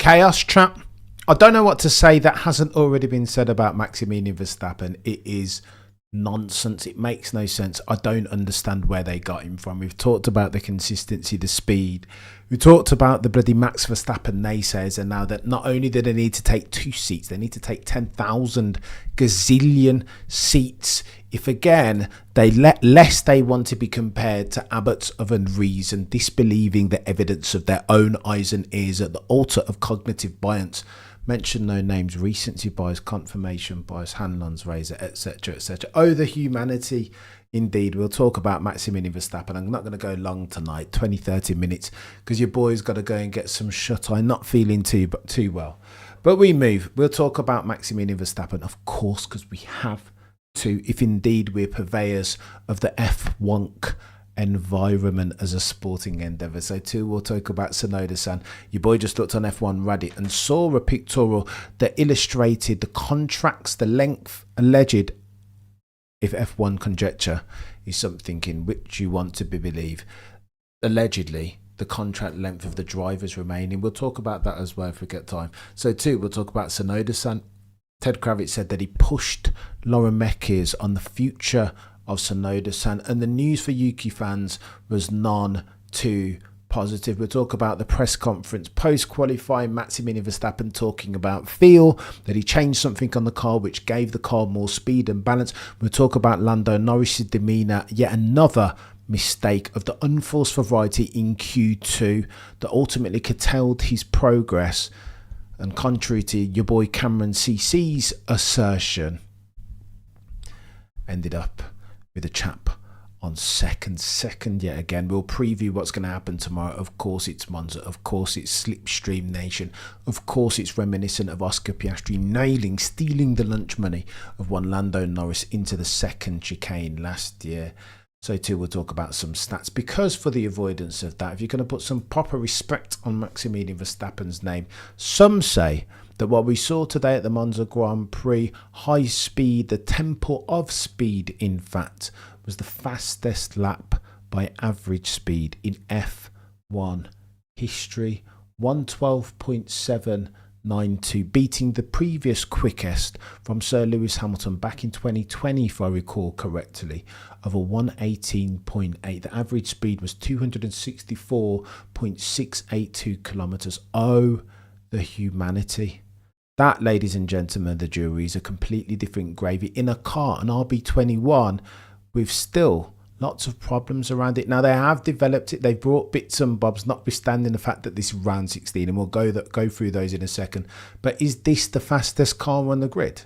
Chaos trap. I don't know what to say that hasn't already been said about Maximilian Verstappen. It is nonsense. It makes no sense. I don't understand where they got him from. We've talked about the consistency, the speed. We talked about the bloody Max Verstappen naysayers, and now that not only do they need to take 2 seats, they need to take 10,000 gazillion seats. If again lest they want to be compared to abbots of unreason, disbelieving the evidence of their own eyes and ears at the altar of cognitive bias. Mention no names, recency bias, confirmation bias, Hanlon's razor, etc., etc. Oh, the humanity. Indeed, we'll talk about Maximilian Verstappen. I'm not going to go long tonight, 20, 30 minutes, because your boy's got to go and get some shut-eye. Not feeling too well. But we move. We'll talk about Maximilian Verstappen, of course, because we have to, if indeed we're purveyors of the F1 environment as a sporting endeavour. So too, we'll talk about Tsunoda-san. Your boy just looked on F1 Reddit and saw a pictorial that illustrated the contracts, the length alleged, if F1 conjecture is something in which you want to believe, allegedly the contract length of the drivers remaining. We'll talk about that as well if we get time. So too, we'll talk about Tsunoda-san. Ted Kravitz said that he pushed Lauren Mekies on the future of Tsunoda-san, and the news for Yuki fans was none too positive. We'll talk about the press conference post-qualifying, Maximilian Verstappen talking about feel, that he changed something on the car which gave the car more speed and balance. We'll talk about Lando Norris's demeanour, yet another mistake of the unforced variety in Q2 that ultimately curtailed his progress, and contrary to your boy Cameron CC's assertion, ended up with a chap on second yet again. We'll preview what's going to happen tomorrow. Of course it's Monza, of course it's Slipstream Nation, of course it's reminiscent of Oscar Piastri stealing the lunch money of one Lando Norris into the second chicane last year. So too, we'll talk about some stats, because for the avoidance of that, if you're going to put some proper respect on Maximilian Verstappen's name, some say that what we saw today at the Monza Grand Prix, high speed, the temple of speed in fact, was the fastest lap by average speed in F1 history, 112.792, beating the previous quickest from Sir Lewis Hamilton back in 2020, if I recall correctly, of a 118.8. The average speed was 264.682 kilometers. Oh, the humanity. That, ladies and gentlemen, the jury, is a completely different gravy in a car, an RB21, with still lots of problems around it. Now, they have developed it. They've brought bits and bobs, notwithstanding the fact that this is round 16, and we'll go through those in a second. But is this the fastest car on the grid?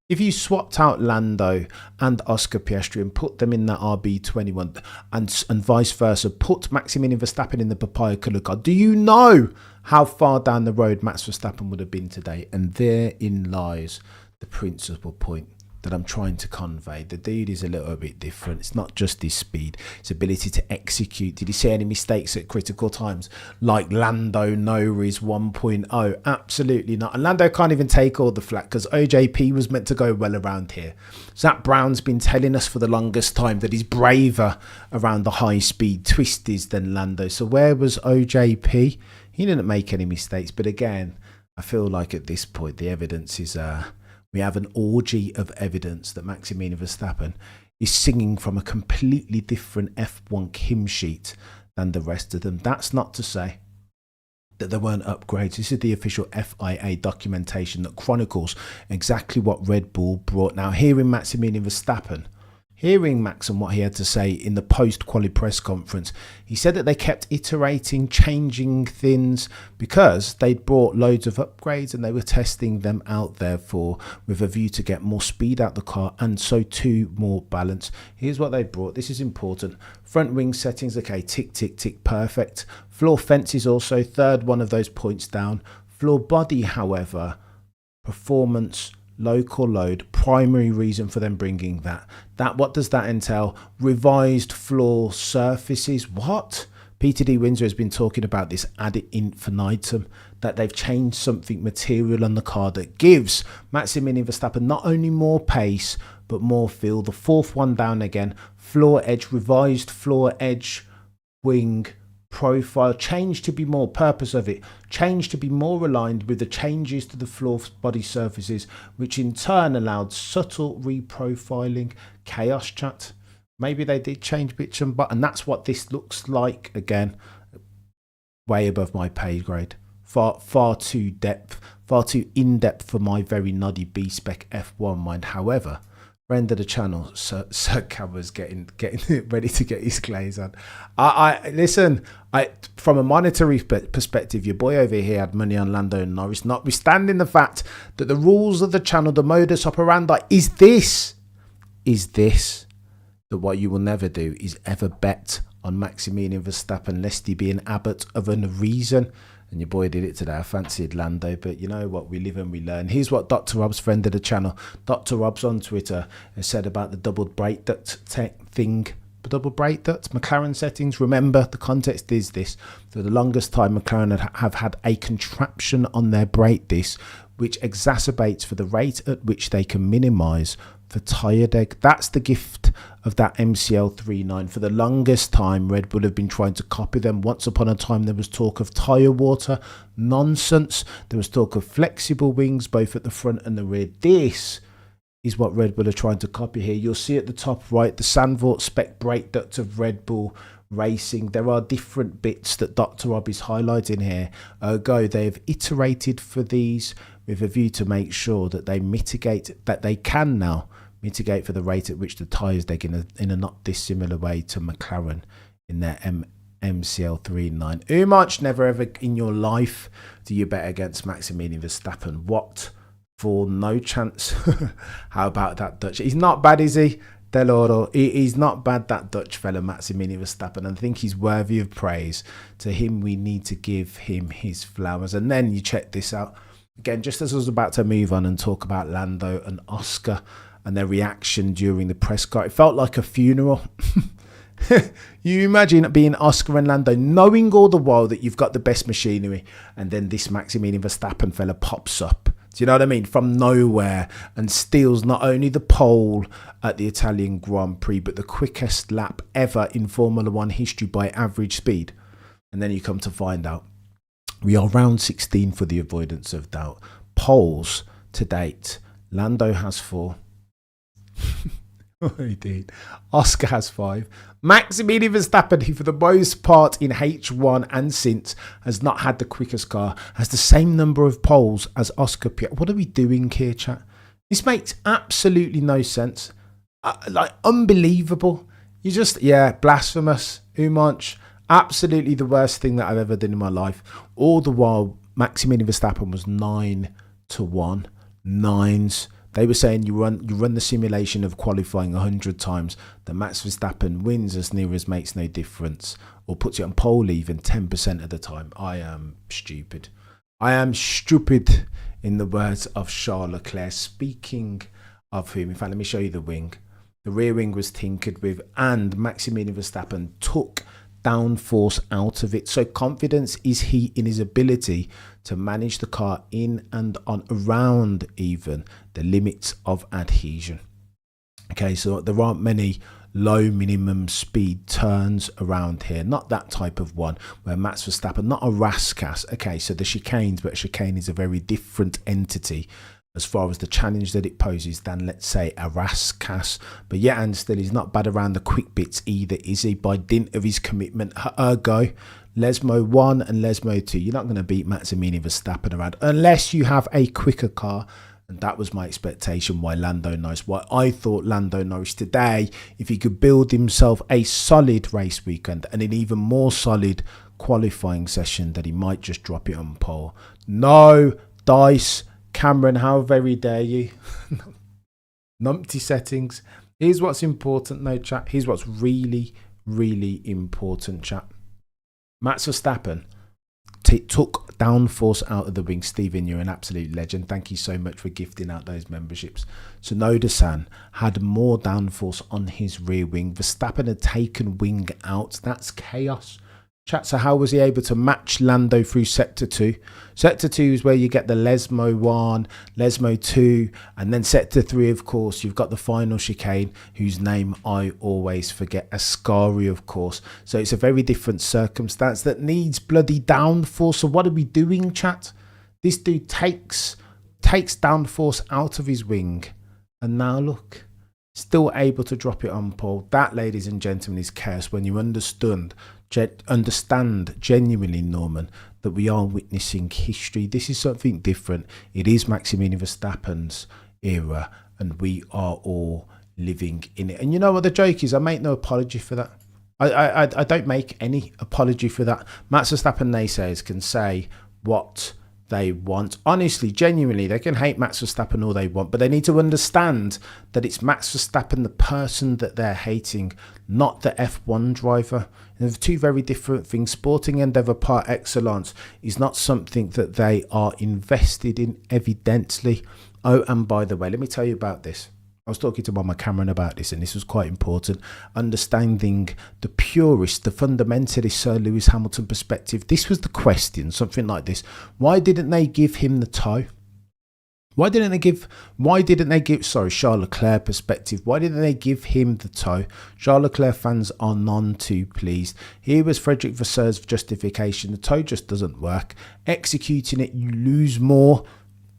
If you swapped out Lando and Oscar Piastri and put them in that RB21 and vice versa, put Maximilian Verstappen in the papaya colour car, do you know how far down the road Max Verstappen would have been today? And therein lies the principal point that I'm trying to convey. The dude is a little bit different. It's not just his speed, his ability to execute. Did he see any mistakes at critical times like Lando Norris 1.0? Absolutely not. And Lando can't even take all the flack, because OJP was meant to go well around here. Zach Brown's been telling us for the longest time that he's braver around the high speed twisties than Lando. So where was OJP? He didn't make any mistakes. But again, I feel like at this point the evidence is we have an orgy of evidence that Maximilian Verstappen is singing from a completely different F1 hymn sheet than the rest of them. That's not to say that there weren't upgrades. This is the official FIA documentation that chronicles exactly what Red Bull brought. Now, hearing Maximilian Verstappen, hearing Max and what he had to say in the post-quali press conference, he said that they kept iterating, changing things because they'd brought loads of upgrades and they were testing them out, therefore, with a view to get more speed out the car and so too more balance. Here's what they brought. This is important. Front wing settings, okay, tick, tick, tick, perfect. Floor fences also, third one of those points down. Floor body, however, performance, local load, primary reason for them bringing that. What does that entail? Revised floor surfaces. What? Peter D. Windsor has been talking about this ad infinitum, that they've changed something material on the car that gives Maximilian Verstappen not only more pace but more feel. The fourth one down again, floor edge, revised floor edge wing profile, changed to be more, purpose of it, changed to be more aligned with the changes to the floor body surfaces, which in turn allowed subtle reprofiling. Chaos, chat. Maybe they did change bits and but, and that's what this looks like. Again, way above my pay grade. Far too in depth for my very noddy B spec F1 mind. However, friend of the channel, Sir Camera's getting ready to get his glaze on. I listen. From a monetary perspective, your boy over here had money on Lando and Norris, notwithstanding the fact that the rules of the channel, the modus operandi, is this that what you will never do is ever bet on Maximilian Verstappen lest he be an abbot of unreason. And your boy did it today. I fancied Lando, but you know what? We live and we learn. Here's what Dr. Rob's, friend of the channel, Dr. Rob's on Twitter, has said about the double brake duct thing. Double brake duct, McLaren settings. Remember, the context is this. For the longest time, McLaren have had a contraption on their brake disc, which exacerbates for the rate at which they can minimise for tyre deg. That's the gift of that MCL 39. For the longest time, Red Bull have been trying to copy them. Once upon a time, there was talk of tyre water. Nonsense. There was talk of flexible wings, both at the front and the rear. This is what Red Bull are trying to copy here. You'll see at the top right, the Sandvort spec brake duct of Red Bull Racing. There are different bits that Dr. Rob is highlighting here. Ergo, they have iterated for these with a view to make sure that they can now mitigate for the rate at which the tyres dig in a not dissimilar way to McLaren in their MCL 39. How much never ever in your life do you bet against Maximilian Verstappen? What for? No chance. How about that Dutch? He's not bad, is he? Del Oro. He's not bad, that Dutch fella, Maximilian Verstappen. I think he's worthy of praise. To him, we need to give him his flowers. And then you check this out. Again, just as I was about to move on and talk about Lando and Oscar and their reaction during the press car, it felt like a funeral. You imagine being Oscar and Lando, knowing all the while that you've got the best machinery, and then this Maximilian Verstappen fella pops up. Do you know what I mean? From nowhere, and steals not only the pole at the Italian Grand Prix, but the quickest lap ever in Formula One history by average speed. And then you come to find out we are round 16 for the avoidance of doubt. Poles to date. Lando has 4. Indeed. Oscar has 5. Maximilian Verstappen, who for the most part in H1 and since has not had the quickest car, has the same number of poles as Oscar Piastri. What are we doing here, chat? This makes absolutely no sense. Like, unbelievable. You just, blasphemous. Umanch. Absolutely the worst thing that I've ever done in my life. All the while, Maximilian Verstappen was 9-1. Nines. They were saying you run the simulation of qualifying 100 times, that Max Verstappen wins as near as makes no difference, or puts it on pole even 10% of the time. I am stupid. I am stupid, in the words of Charles Leclerc. Speaking of whom, in fact, let me show you the wing. The rear wing was tinkered with, and Maximilian Verstappen took downforce out of it. So confidence is he in his ability to manage the car in and on around even the limits of adhesion. Okay, so there aren't many low minimum speed turns around here. Not that type of one where Max Verstappen, not a rascas. Okay, so the chicanes, but chicane is a very different entity as far as the challenge that it poses than, let's say, a rascas. But yet and still, he's not bad around the quick bits either, is he? By dint of his commitment. Ergo, Lesmo 1 and Lesmo 2. You're not going to beat Maximilian Verstappen around unless you have a quicker car. And that was my expectation why Lando Norris. Why I thought Lando Norris today, if he could build himself a solid race weekend and an even more solid qualifying session, that he might just drop it on pole. No dice. Cameron, how very dare you? Numpty settings. Here's what's important, no chat. Here's what's really, really important, chat. Max Verstappen took downforce out of the wing. Stephen, you're an absolute legend. Thank you so much for gifting out those memberships. Tsunoda-san had more downforce on his rear wing. Verstappen had taken wing out. That's chaos. Chat, so how was he able to match Lando through Sector 2? Sector 2 is where you get the Lesmo 1, Lesmo 2, and then Sector 3, of course, you've got the final chicane, whose name I always forget, Ascari, of course. So it's a very different circumstance that needs bloody downforce. So what are we doing, chat? This dude takes downforce out of his wing, and now look, still able to drop it on pole. That, ladies and gentlemen, is chaos when you understand genuinely, Norman, that we are witnessing history. This is something different. It is Maximilian Verstappen's era, and we are all living in it. And you know what the joke is? I make no apology for that. I don't make any apology for that. Max Verstappen naysayers can say what they want. Honestly, genuinely, they can hate Max Verstappen all they want, but they need to understand that it's Max Verstappen, the person, that they're hating, not the F1 driver. And they're two very different things. Sporting endeavour par excellence is not something that they are invested in, evidently. Oh, and by the way, let me tell you about this. I was talking to Mama Cameron about this, and this was quite important. Understanding the purist, the fundamentalist Sir Lewis Hamilton perspective. This was the question, something like this. Why didn't they give him the toe? Why didn't they give Charles Leclerc perspective? Why didn't they give him the toe? Charles Leclerc fans are none too pleased. Here was Frederick Vasseurs' justification. The toe just doesn't work. Executing it, you lose more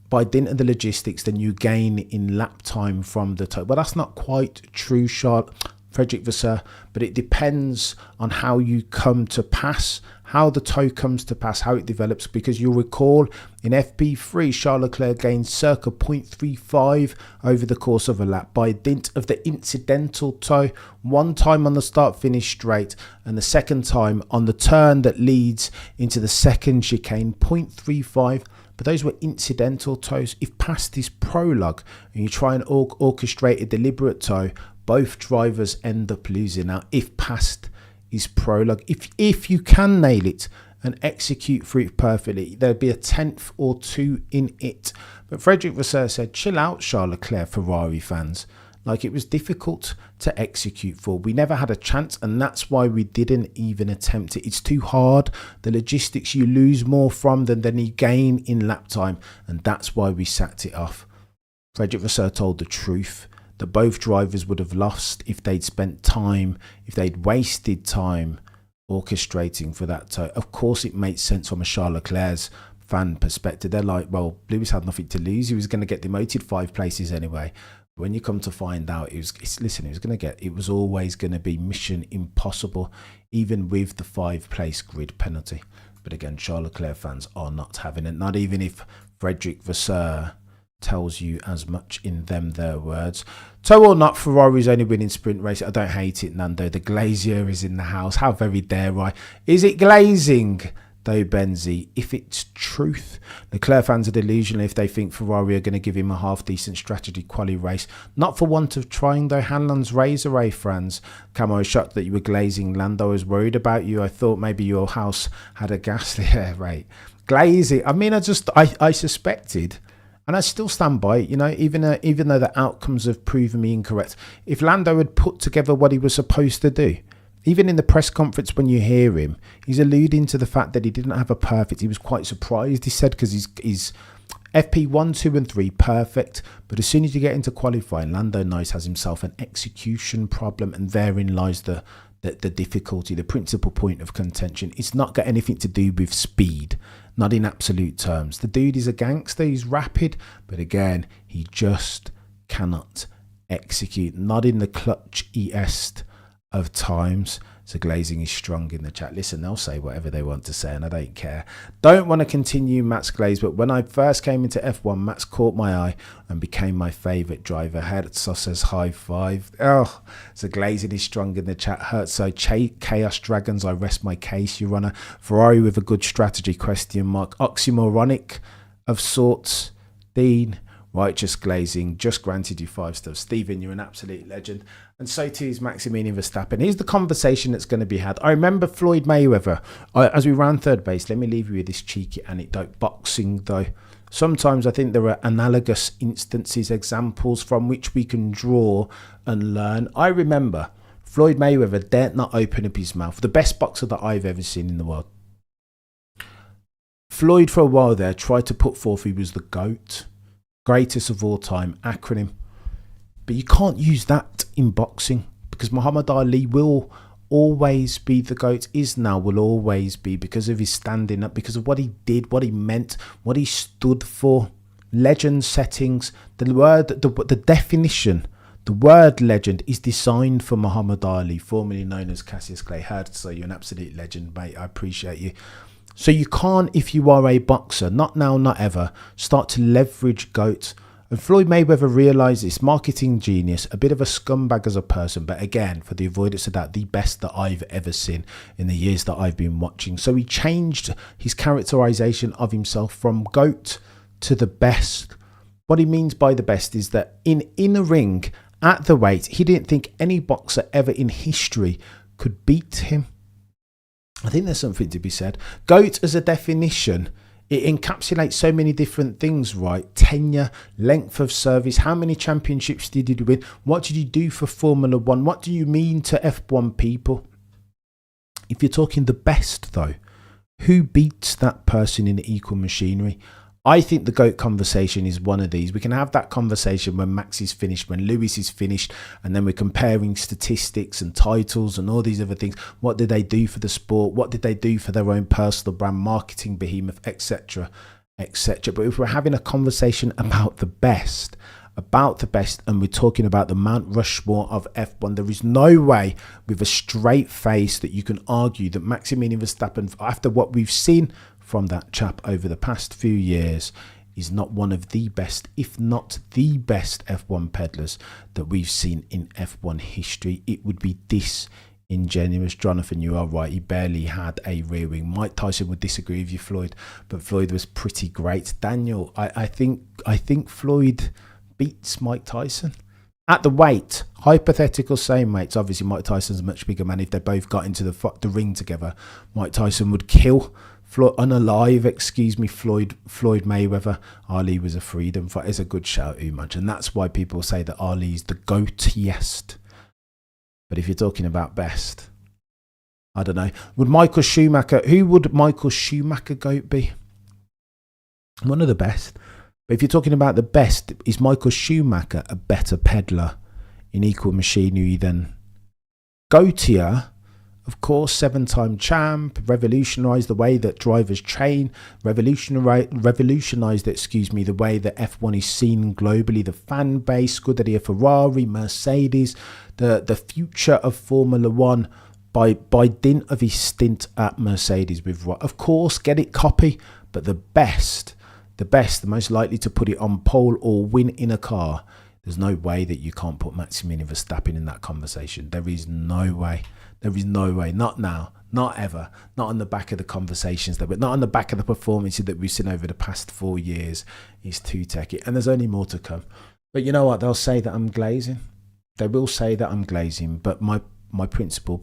by dint of the logistics than you gain in lap time from the toe. But that's not quite true, Frederick Vasseur, but it depends on how you come to pass, how the toe comes to pass, how it develops, because you'll recall in FP3, Charles Leclerc gained circa 0.35 over the course of a lap by dint of the incidental toe, one time on the start-finish straight, and the second time on the turn that leads into the second chicane, 0.35. But those were incidental toes. If past this prologue and you try and orchestrate a deliberate toe, both drivers end up losing out. If past is prologue, if you can nail it and execute through it perfectly, there'd be a tenth or two in it. But Frederick Vasseur said, chill out, Charles Leclerc Ferrari fans. Like, it was difficult to execute for. We never had a chance, and that's why we didn't even attempt it. It's too hard. The logistics, you lose more from than you gain in lap time, and that's why we sacked it off. Frederick Vasseur told the truth, that both drivers would have lost if they'd spent time, if they'd wasted time orchestrating for that toe. Of course, it makes sense from a Charles Leclerc's fan perspective. They're like, well, Lewis had nothing to lose. He was going to get demoted 5 places anyway. When you come to find out, it was always going to be mission impossible, even with the 5-place grid penalty. But again, Charles Leclerc fans are not having it, not even if Frederick Vasseur tells you as much in their words. Toe or not, Ferrari's only winning sprint race. I don't hate it, Nando. The glazier is in the house. How very dare I? Is it glazing, though, Benzi? If it's truth, Leclerc fans are delusional if they think Ferrari are going to give him a half-decent strategy quali race. Not for want of trying, though. Hanlon's razor, Franz. Camo, I was shocked that you were glazing. Lando, I was worried about you. I thought maybe your house had a gas there, right? Glazing. I mean, I suspected. And I still stand by it, even though the outcomes have proven me incorrect. If Lando had put together what he was supposed to do, even in the press conference when you hear him, he's alluding to the fact that he didn't have a perfect. He was quite surprised, he said, because he's FP1, 2 and 3 perfect. But as soon as you get into qualifying, Lando knows has himself an execution problem, and therein lies the difficulty, the principal point of contention. It's not got anything to do with speed, not in absolute terms. The dude is a gangster, he's rapid, but again, he just cannot execute, not in the clutchiest of times. So glazing is strong in the chat. Listen, they'll say whatever they want to say, and I don't care. Don't want to continue Matt's glaze, but when I first came into F1, Matt's caught my eye and became my favourite driver. Herzog says high five. Oh, so glazing is strong in the chat. Herzog, Chaos Dragons, I rest my case, Your Honour. Ferrari with a good strategy, question mark. Oxymoronic of sorts. Dean, righteous glazing, just granted you 5 stars. Stephen, you're an absolute legend. And so too is Maximilian Verstappen. Here's the conversation that's going to be had. I remember Floyd Mayweather. As we ran third base, let me leave you with this cheeky anecdote. Boxing, though. Sometimes I think there are analogous instances, examples from which we can draw and learn. I remember Floyd Mayweather dared not open up his mouth. The best boxer that I've ever seen in the world. Floyd, for a while there, tried to put forth he was the GOAT, greatest of all time, acronym. But you can't use that in boxing, because Muhammad Ali will always be the GOAT, is now, will always be, because of his standing up, because of what he did, what he meant, what he stood for. Legend settings, the definition, the word legend is designed for Muhammad Ali, formerly known as Cassius Clay. Heard, so you're an absolute legend, mate. I appreciate you. So you can't, if you are a boxer, not now, not ever, start to leverage GOAT. And Floyd Mayweather realised this, marketing genius, a bit of a scumbag as a person, but again, for the avoidance of that, the best that I've ever seen in the years that I've been watching. So he changed his characterisation of himself from GOAT to the best. What he means by the best is that in a ring, at the weight, he didn't think any boxer ever in history could beat him. I think there's something to be said. GOAT as a definition, it encapsulates so many different things, right? Tenure, length of service, how many championships did you win? What did you do for Formula One? What do you mean to F1 people? If you're talking the best, though, who beats that person in equal machinery? I think the GOAT conversation is one of these. We can have that conversation when Max is finished, when Lewis is finished, and then we're comparing statistics and titles and all these other things. What did they do for the sport? What did they do for their own personal brand, marketing behemoth, etc., etc. But if we're having a conversation about the best, and we're talking about the Mount Rushmore of F1, there is no way with a straight face that you can argue that Maximilian Verstappen, after what we've seen from that chap over the past few years, is not one of the best, if not the best F1 peddlers that we've seen in F1 history. It would be disingenuous. Jonathan, you are right. He barely had a rear wing. Mike Tyson would disagree with you, Floyd, but Floyd was pretty great. Daniel, I think Floyd beats Mike Tyson. At the weight, hypothetical same weights. Obviously, Mike Tyson's a much bigger man. If they both got into the ring together, Mike Tyson would kill Floyd Mayweather. Ali was a freedom fighter. It's a good shout, Umaj, and that's why people say that Ali's the GOATiest. But if you're talking about best, I don't know. Who would Michael Schumacher GOAT be? One of the best. But if you're talking about the best, is Michael Schumacher a better peddler in equal machinery than GOATier? Of course, 7-time champ, revolutionised the way that drivers train, revolutionised, the way that F1 is seen globally, the fan base, Scuderia Ferrari, Mercedes, the future of Formula One by dint of his stint at Mercedes with, of course, get it, copy, but the best, the most likely to put it on pole or win in a car, there's no way that you can't put Maximilian Verstappen in that conversation. There is no way. There is no way. Not now. Not ever. Not on the back of the conversations not on the back of the performances that we've seen over the past 4 years. He's too techy. And there's only more to come. But you know what? They'll say that I'm glazing. They will say that I'm glazing. But my principal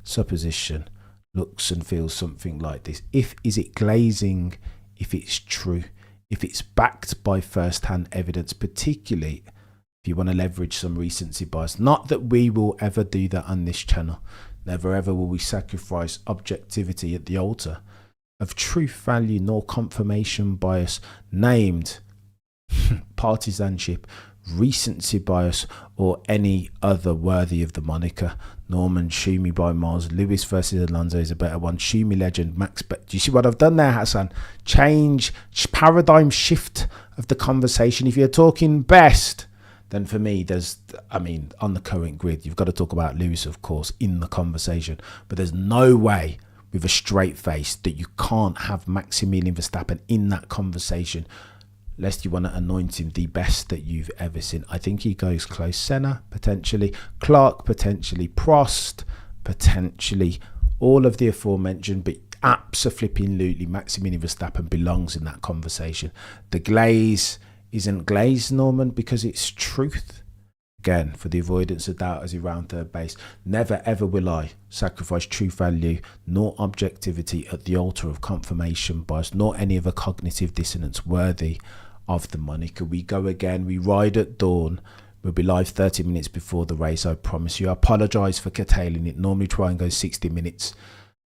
supposition, looks and feels something like this. Is it glazing if it's true? If it's backed by first-hand evidence, particularly if you want to leverage some recency bias. Not that we will ever do that on this channel. Never ever will we sacrifice objectivity at the altar of truth value nor confirmation bias, named partisanship, recency bias, or any other worthy of the moniker. Norman, Schumi by miles. Lewis versus Alonso is a better one. Schumi legend, Max. But do you see what I've done there, Hassan? Change, paradigm shift of the conversation. If you're talking best, then for me, on the current grid, you've got to talk about Lewis, of course, in the conversation. But there's no way with a straight face that you can't have Maximilian Verstappen in that conversation, lest you want to anoint him the best that you've ever seen. I think he goes close. Senna, potentially. Clark, potentially. Prost, potentially. All of the aforementioned, but absolutely Maximilian Verstappen belongs in that conversation. The glaze isn't glaze, Norman, because it's truth. Again, for the avoidance of doubt as he round third base, never ever will I sacrifice truth value nor objectivity at the altar of confirmation bias, nor any of a cognitive dissonance worthy of the moniker. We go again, we ride at dawn, We'll be live 30 minutes before the race, I promise you. I apologise for curtailing it. Normally try and go 60 minutes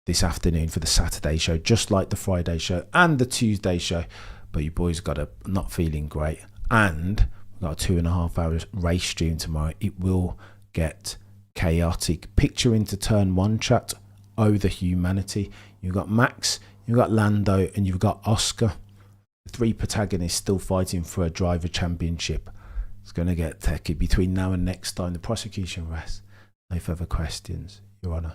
this afternoon for the Saturday show, just like the Friday show and the Tuesday show. But you boys got a not feeling great. And we've got a 2.5 hour race stream tomorrow. It will get chaotic. Picture into turn 1, chat. Oh, the humanity. You've got Max, you've got Lando, and you've got Oscar. The 3 protagonists still fighting for a driver championship. It's going to get techie between now and next time. The prosecution rests. No further questions, Your Honour.